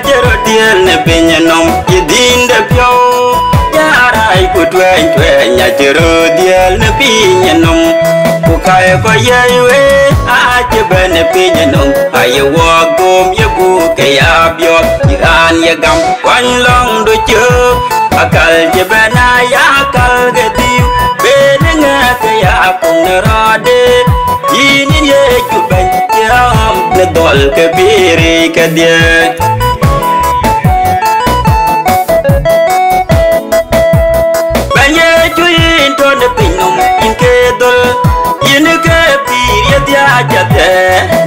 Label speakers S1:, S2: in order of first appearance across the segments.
S1: chero diel ne pinya nom yidinde pyo yarai ku twen twen ya chero diel ne pinya nom ku kai ko yewe a chebe ne pinya nom ay wo gom ye bu ke ya byo iran ye gam kwan long do chu akal chebe na ya kal ge tiu be ne ke ya kong ra de yini ye ku ben ya ne dol ke biri ke dia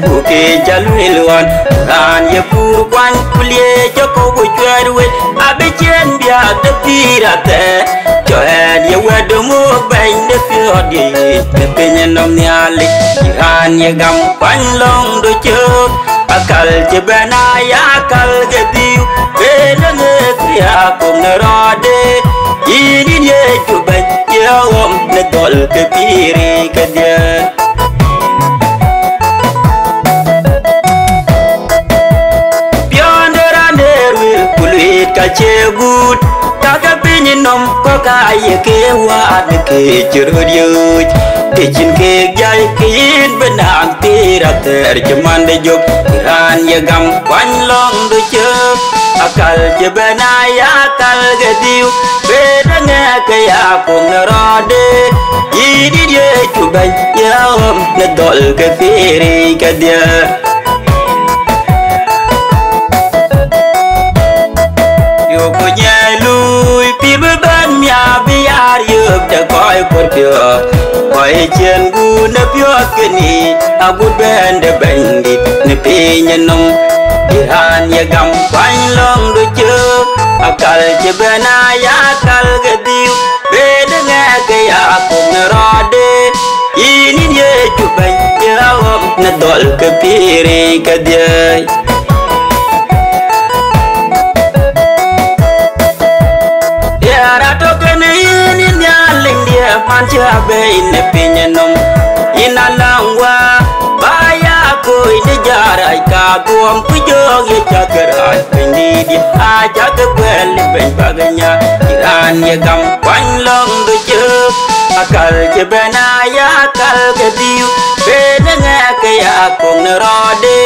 S1: Buke jalwelwan ran ye pur kwan kulie joko bu chwerwe abe chen bia de pirate joen ye wedo mo bain de fiodi de penyen nom nyali ran ye gam kwan long do chok akal che bana ya akal ge diu benenge kya kum na rode ini ye chu ban ye om ne dol ke piri ke dia good taka pinyin nom ko kay ke wat ke jurdyuj tejin ke jay kin benang tira ter jaman de jog ran ye gam wan long do chuk akal je benaya akal gediu bedanga ke ya kong rode yidi ye chuban ya om ne dol ke firi ke dia coi por pio coi chen gu ne pio kini agu ben de bandit ne pinya nom iran ye gam kwan long do chu akal che bena ya akal gediu be de nga ke ya kong rode ini ye chu ban ya om ne dol ke piri ke dia mancha be ne pinya nom inalangwa baya ko ine jara ka gom pujo ye chakara ni di aja ke bel ben baganya iran ye gam kwan long do chu akal che bena ya akal ke diu be nga ke ya kong rode